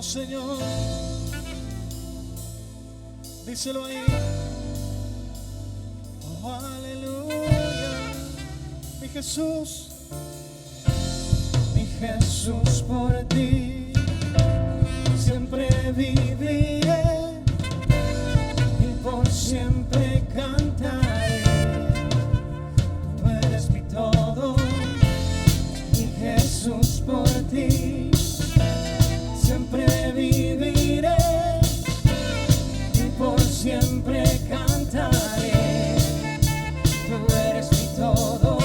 Señor, díselo ahí. Oh, aleluya. Mi Jesús, por ti siempre viviré y por siempre cantaré. Tú eres mi todo, mi Jesús, por ti siempre viviré y por siempre cantaré. Tú eres mi todo,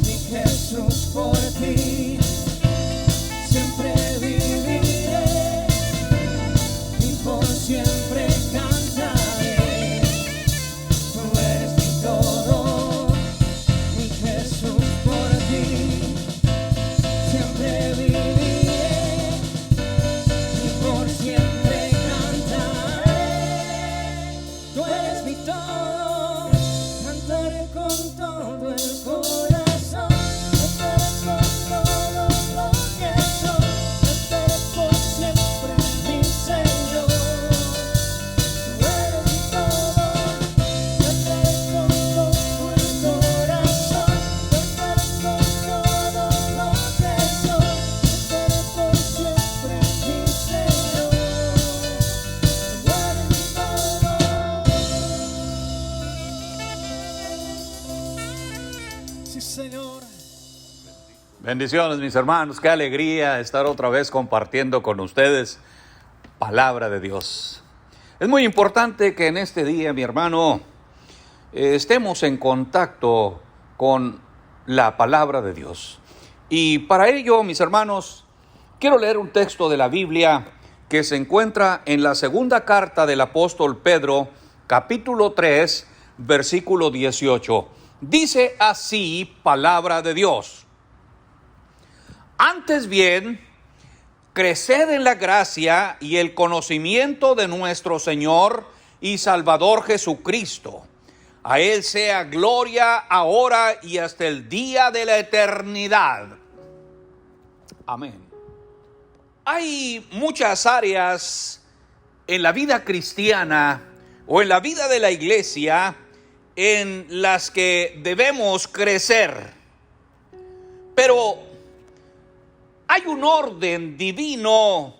mi Jesús, por ti siempre viviré y por siempre cantaré. Tú eres mi todo, mi Jesús, por ti siempre viviré y por siempre cantaré. Tú eres mi todo, cantaré con todo el corazón, cantaré con todo lo que soy, cantaré por siempre, mi Señor. Tú eres mi todo, cantaré con todo el corazón, cantaré con todo lo que soy, cantaré por siempre, mi Señor. Tú eres mi todo. Sí, Señor. Bendiciones, mis hermanos, qué alegría estar otra vez compartiendo con ustedes palabra de Dios. Es muy importante que en este día, mi hermano, estemos en contacto con la palabra de Dios. Y para ello, mis hermanos, quiero leer un texto de la Biblia que se encuentra en la segunda carta del apóstol Pedro, capítulo 3, versículo 18. Dice así palabra de Dios: antes bien, creced en la gracia y el conocimiento de nuestro Señor y Salvador Jesucristo. A Él sea gloria ahora y hasta el día de la eternidad. Amén. Hay muchas áreas en la vida cristiana o en la vida de la iglesia en las que debemos crecer. Pero hay un orden divino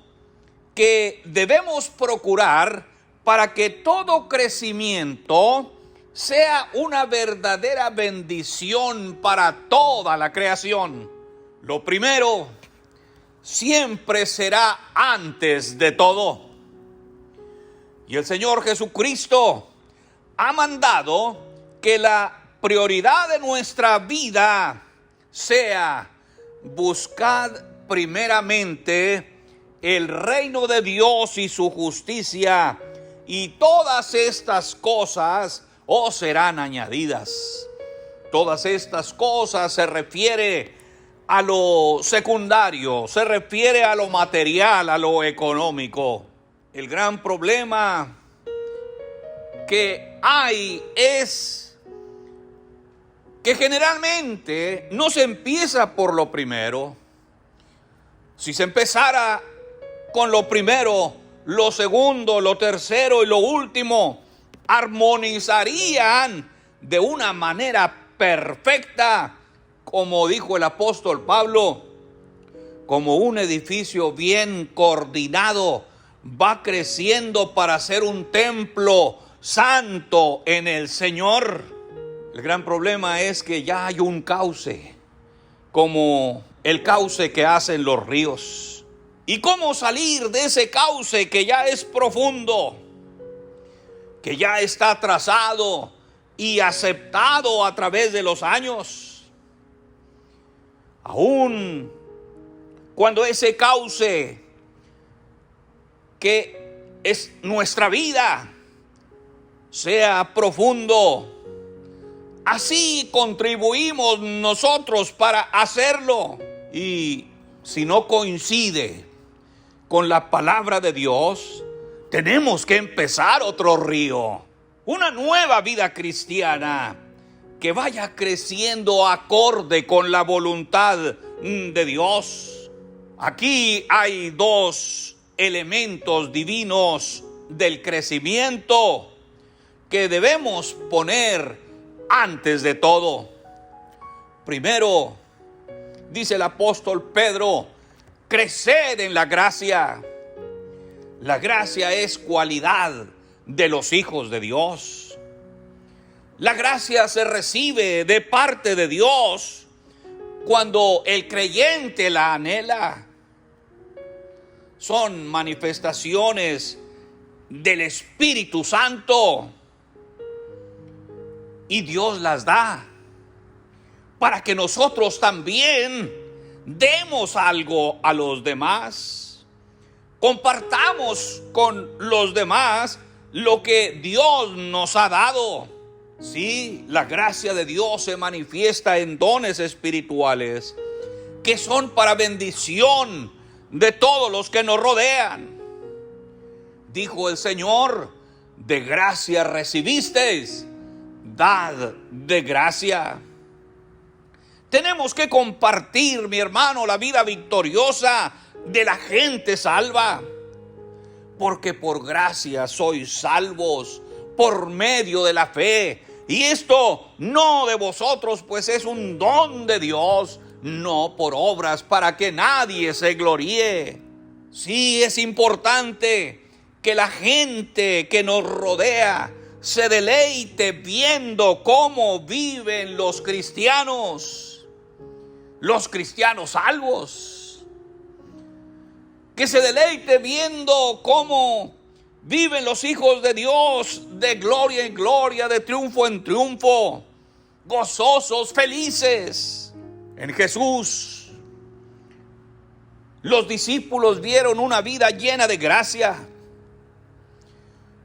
que debemos procurar para que todo crecimiento sea una verdadera bendición para toda la creación. Lo primero siempre será antes de todo. Y el Señor Jesucristo ha mandado que la prioridad de nuestra vida sea: buscad primeramente el reino de Dios y su justicia, y todas estas cosas os serán añadidas. Todas estas cosas se refiere a lo secundario, se refiere a lo material, a lo económico. El gran problema que hay es que generalmente no se empieza por lo primero. Si se empezara con lo primero, lo segundo, lo tercero y lo último armonizarían de una manera perfecta, como dijo el apóstol Pablo, como un edificio bien coordinado va creciendo para ser un templo santo en el Señor. El gran problema es que ya hay un cauce, como el cauce que hacen los ríos. ¿Y cómo salir de ese cauce que ya es profundo, que ya está trazado y aceptado a través de los años? Aún cuando ese cauce que es nuestra vida sea profundo, así contribuimos nosotros para hacerlo. Y si no coincide con la palabra de Dios, tenemos que empezar otro río, una nueva vida cristiana que vaya creciendo acorde con la voluntad de Dios. Aquí hay dos elementos divinos del crecimiento que debemos poner antes de todo. Primero, dice el apóstol Pedro, creced en la gracia. La gracia es cualidad de los hijos de Dios. La gracia se recibe de parte de Dios cuando el creyente la anhela. Son manifestaciones del Espíritu Santo y Dios las da para que nosotros también demos algo a los demás. Compartamos con los demás lo que Dios nos ha dado. Sí, la gracia de Dios se manifiesta en dones espirituales que son para bendición de todos los que nos rodean. Dijo el Señor, de gracia recibisteis, dad de gracia. Tenemos que compartir, mi hermano, la vida victoriosa de la gente salva. Porque por gracia sois salvos por medio de la fe. Y esto no de vosotros, pues es un don de Dios, no por obras para que nadie se gloríe. Sí, es importante que la gente que nos rodea se deleite viendo cómo viven los cristianos salvos. Que se deleite viendo cómo viven los hijos de Dios de gloria en gloria, de triunfo en triunfo, gozosos, felices en Jesús. Los discípulos vieron una vida llena de gracia.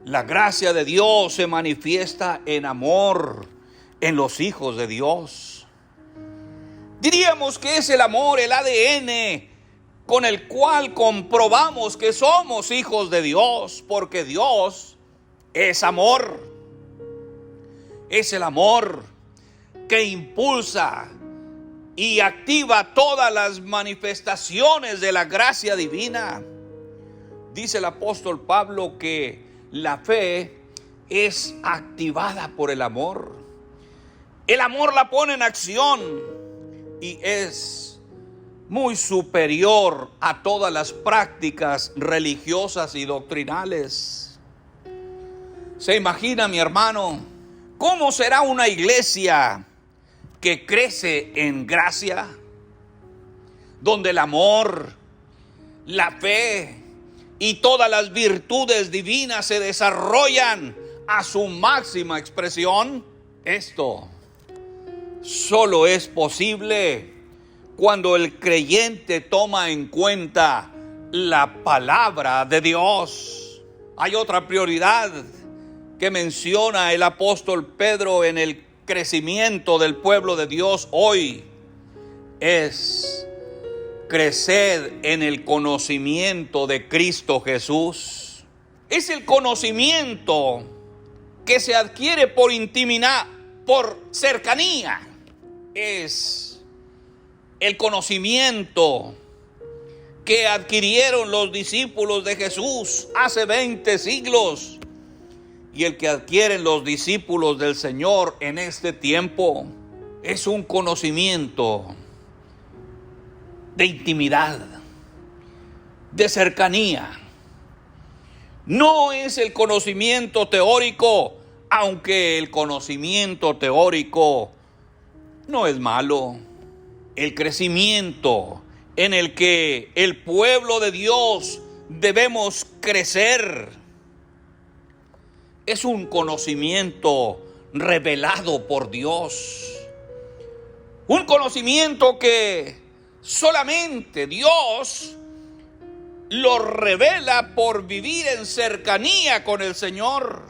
La gracia de Dios se manifiesta en amor en los hijos de Dios. Diríamos que es el amor, el ADN con el cual comprobamos que somos hijos de Dios, porque Dios es amor. Es el amor que impulsa y activa todas las manifestaciones de la gracia divina. Dice el apóstol Pablo que la fe es activada por el amor. El amor la pone en acción y es muy superior a todas las prácticas religiosas y doctrinales. ¿Se imagina, mi hermano, cómo será una iglesia que crece en gracia? Donde el amor, la fe y todas las virtudes divinas se desarrollan a su máxima expresión. Esto solo es posible cuando el creyente toma en cuenta la palabra de Dios. Hay otra prioridad que menciona el apóstol Pedro en el crecimiento del pueblo de Dios hoy. Es crecer en el conocimiento de Cristo Jesús. Es el conocimiento que se adquiere por intimidad, por cercanía. Es el conocimiento que adquirieron los discípulos de Jesús hace 20 siglos y el que adquieren los discípulos del Señor en este tiempo. Es un conocimiento de intimidad, de cercanía. No es el conocimiento teórico, aunque el conocimiento teórico no es malo. El crecimiento en el que el pueblo de Dios debemos crecer es un conocimiento revelado por Dios. Un conocimiento que solamente Dios lo revela por vivir en cercanía con el Señor.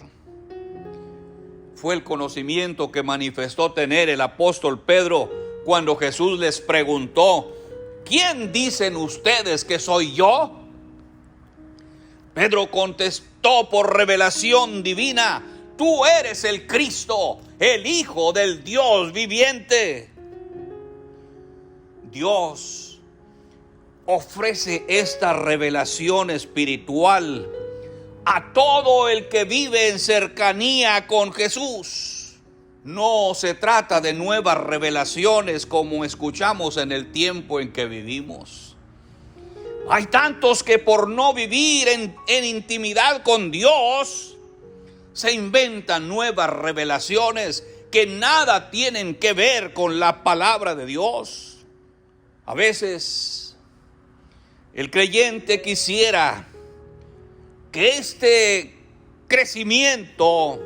Fue el conocimiento que manifestó tener el apóstol Pedro cuando Jesús les preguntó: ¿quién dicen ustedes que soy yo? Pedro contestó por revelación divina: tú eres el Cristo, el Hijo del Dios viviente. Dios ofrece esta revelación espiritual a todo el que vive en cercanía con Jesús. No se trata de nuevas revelaciones como escuchamos en el tiempo en que vivimos. Hay tantos que por no vivir en intimidad con Dios, se inventan nuevas revelaciones que nada tienen que ver con la palabra de Dios. A veces el creyente quisiera que este crecimiento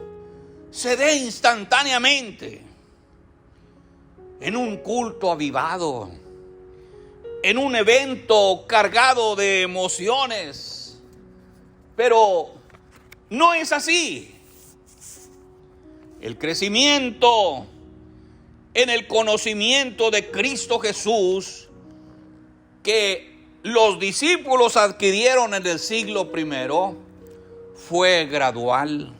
se dé instantáneamente en un culto avivado, en un evento cargado de emociones, pero no es así. El crecimiento en el conocimiento de Cristo Jesús que los discípulos adquirieron en el siglo primero fue gradual.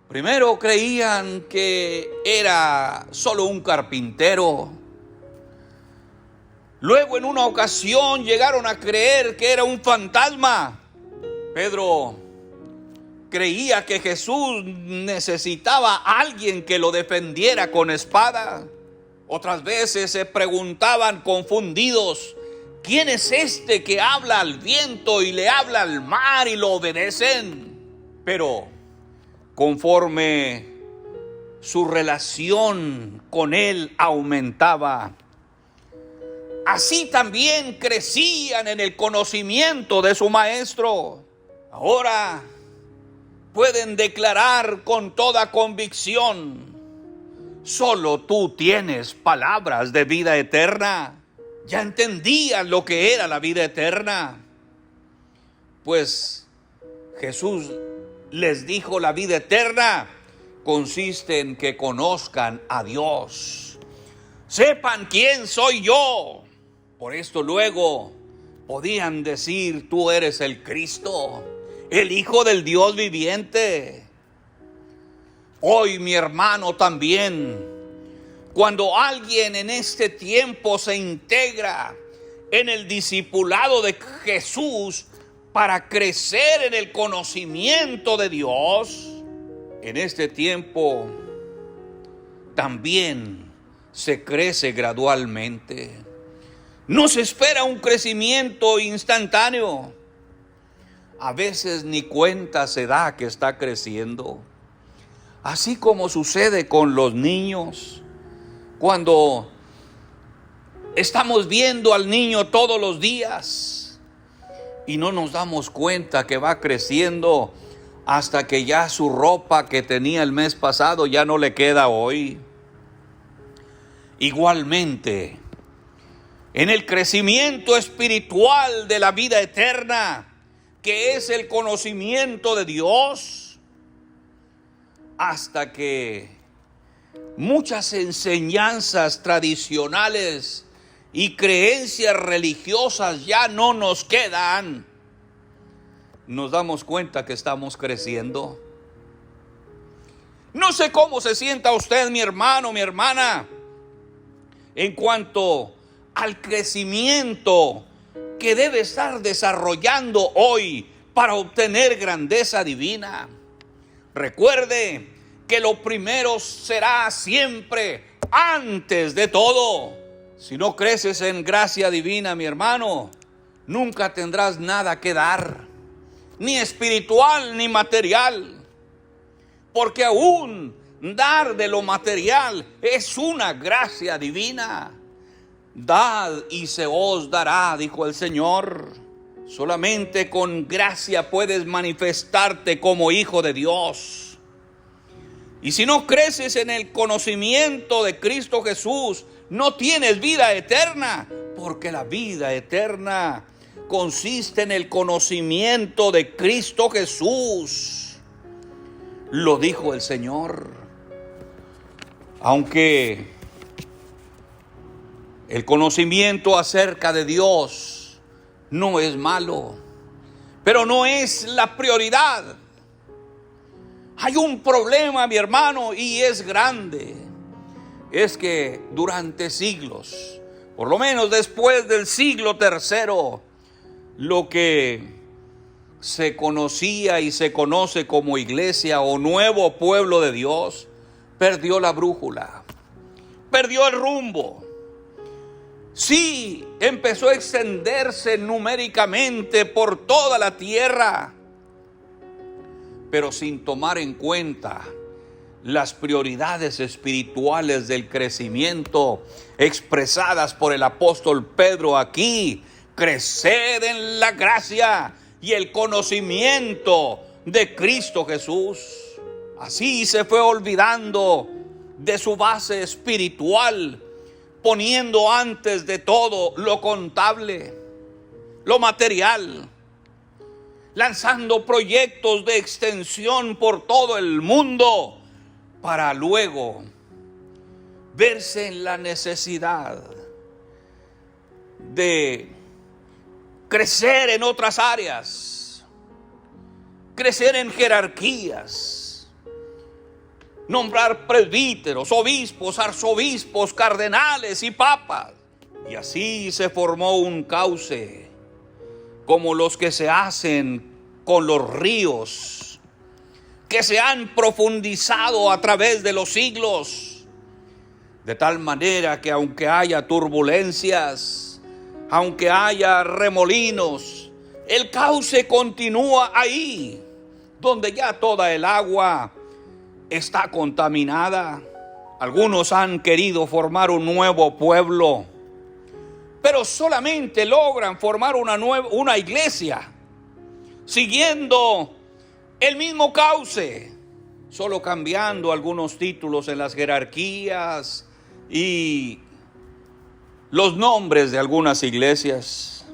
Primero creían que era solo un carpintero. Luego en una ocasión llegaron a creer que era un fantasma. Pedro creía que Jesús necesitaba a alguien que lo defendiera con espada. Otras veces se preguntaban confundidos: ¿quién es este que habla al viento y le habla al mar y lo obedecen? Pero conforme su relación con él aumentaba, así también crecían en el conocimiento de su maestro. Ahora pueden declarar con toda convicción: solo tú tienes palabras de vida eterna. Ya entendían lo que era la vida eterna, pues Jesús les dijo: la vida eterna consiste en que conozcan a Dios, sepan quién soy yo. Por esto luego podían decir: tú eres el Cristo, el Hijo del Dios viviente. Hoy, mi hermano, también, cuando alguien en este tiempo se integra en el discipulado de Jesús para crecer en el conocimiento de Dios, en este tiempo también se crece gradualmente. No se espera un crecimiento instantáneo. A veces ni cuenta se da que está creciendo. Así como sucede con los niños. Cuando estamos viendo al niño todos los días y no nos damos cuenta que va creciendo hasta que ya su ropa que tenía el mes pasado ya no le queda hoy. Igualmente, en el crecimiento espiritual de la vida eterna, que es el conocimiento de Dios, hasta que muchas enseñanzas tradicionales y creencias religiosas ya no nos quedan, nos damos cuenta que estamos creciendo. No sé cómo se sienta usted, mi hermano, mi hermana, en cuanto al crecimiento que debe estar desarrollando hoy para obtener grandeza divina. Recuerde que lo primero será siempre antes de todo. Si no creces en gracia divina, mi hermano, nunca tendrás nada que dar, ni espiritual ni material, porque aún dar de lo material es una gracia divina. Dad y se os dará, dijo el Señor. Solamente con gracia puedes manifestarte como hijo de Dios. Y si no creces en el conocimiento de Cristo Jesús, no tienes vida eterna, porque la vida eterna consiste en el conocimiento de Cristo Jesús. Lo dijo el Señor. Aunque el conocimiento acerca de Dios no es malo, pero no es la prioridad. Hay un problema, mi hermano, y es grande. Es que durante siglos, por lo menos después del siglo tercero, lo que se conocía y se conoce como iglesia o nuevo pueblo de Dios, perdió la brújula, perdió el rumbo. Sí, empezó a extenderse numéricamente por toda la tierra, pero sin tomar en cuenta las prioridades espirituales del crecimiento expresadas por el apóstol Pedro aquí. Creced en la gracia y el conocimiento de Cristo Jesús. Así se fue olvidando de su base espiritual, poniendo antes de todo lo contable, lo material, lanzando proyectos de extensión por todo el mundo, para luego verse en la necesidad de crecer en otras áreas, crecer en jerarquías, nombrar presbíteros, obispos, arzobispos, cardenales y papas. Y así se formó un cauce como los que se hacen con los ríos, que se han profundizado a través de los siglos, de tal manera que aunque haya turbulencias, aunque haya remolinos, el cauce continúa ahí, donde ya toda el agua está contaminada. Algunos han querido formar un nuevo pueblo, pero solamente logran formar una iglesia, siguiendo el mismo cauce, solo cambiando algunos títulos en las jerarquías y los nombres de algunas iglesias.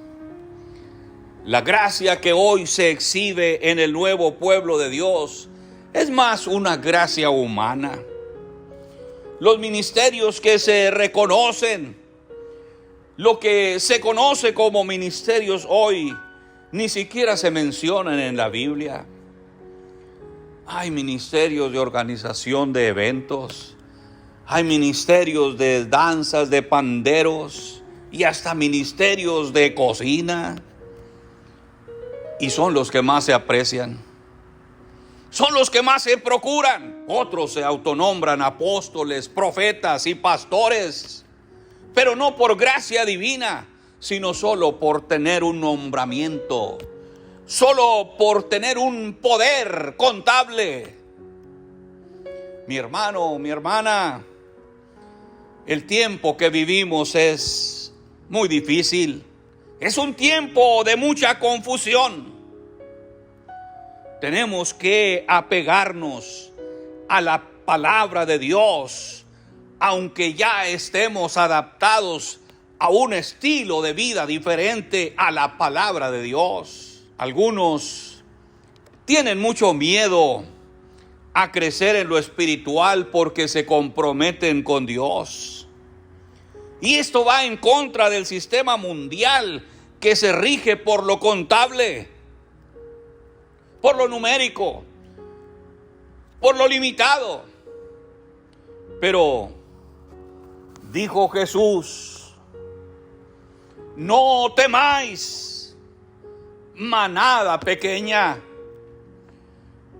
La gracia que hoy se exhibe en el nuevo pueblo de Dios es más una gracia humana. Los ministerios que se reconocen, lo que se conoce como ministerios hoy, ni siquiera se mencionan en la Biblia. Hay ministerios de organización de eventos, hay ministerios de danzas, de panderos y hasta ministerios de cocina. Y son los que más se aprecian, son los que más se procuran. Otros se autonombran apóstoles, profetas y pastores, pero no por gracia divina, sino solo por tener un nombramiento, solo por tener un poder contable. Mi hermano, mi hermana, el tiempo que vivimos es muy difícil. Es un tiempo de mucha confusión. Tenemos que apegarnos a la palabra de Dios, aunque ya estemos adaptados a un estilo de vida diferente a la palabra de Dios. Algunos tienen mucho miedo a crecer en lo espiritual porque se comprometen con Dios. Y esto va en contra del sistema mundial que se rige por lo contable, por lo numérico, por lo limitado. Pero dijo Jesús: no temáis, manada pequeña,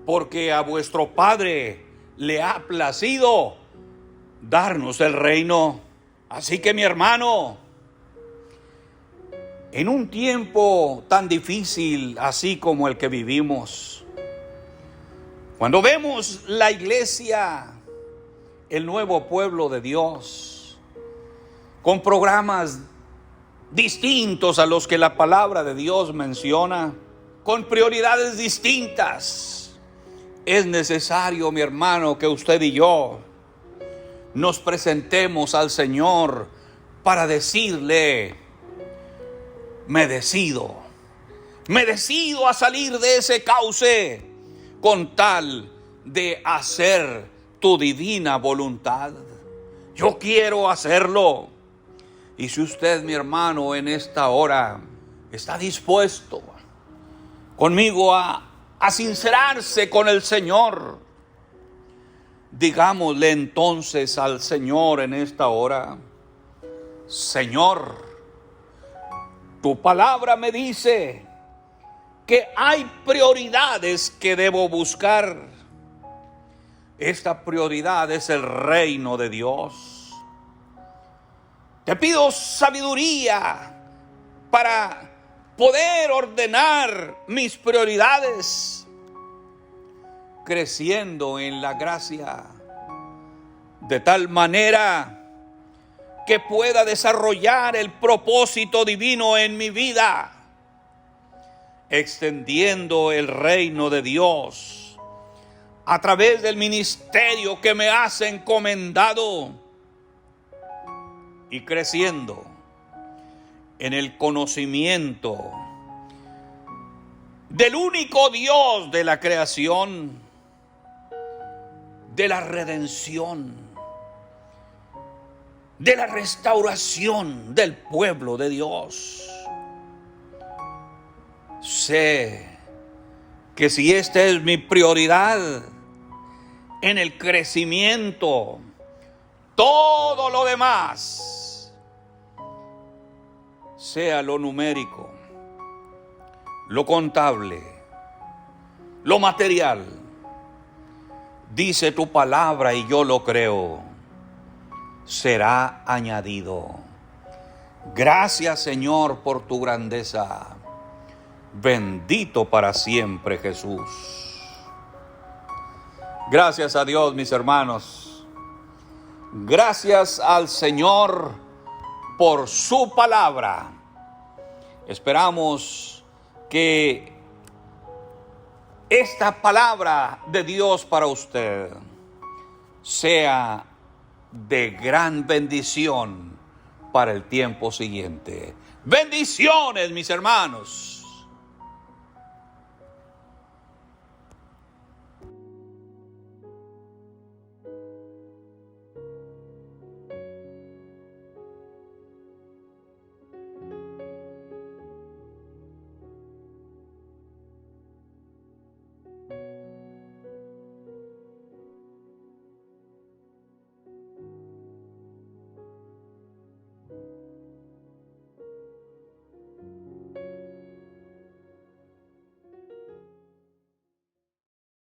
porque a vuestro Padre le ha placido darnos el reino. Así que, mi hermano, en un tiempo tan difícil así como el que vivimos, cuando vemos la iglesia, el nuevo pueblo de Dios, con programas distintos a los que la palabra de Dios menciona, con prioridades distintas, es necesario, mi hermano, que usted y yo nos presentemos al Señor para decirle: me decido a salir de ese cauce con tal de hacer tu divina voluntad. Yo quiero hacerlo. Y si usted, mi hermano, en esta hora está dispuesto conmigo a sincerarse con el Señor, digámosle entonces al Señor en esta hora: Señor, Tu palabra me dice que hay prioridades que debo buscar. Esta prioridad es el reino de Dios. Te pido sabiduría para poder ordenar mis prioridades, creciendo en la gracia, de tal manera que pueda desarrollar el propósito divino en mi vida, extendiendo el reino de Dios a través del ministerio que me has encomendado y creciendo en el conocimiento del único Dios de la creación, de la redención, de la restauración del pueblo de Dios. Sé que si esta es mi prioridad en el crecimiento, todo lo demás, sea lo numérico, lo contable, lo material, dice tu palabra y yo lo creo, será añadido. Gracias, Señor, por tu grandeza. Bendito para siempre, Jesús. Gracias a Dios, mis hermanos. Gracias al Señor por su palabra. Esperamos que esta palabra de Dios para usted sea de gran bendición para el tiempo siguiente. Bendiciones, mis hermanos.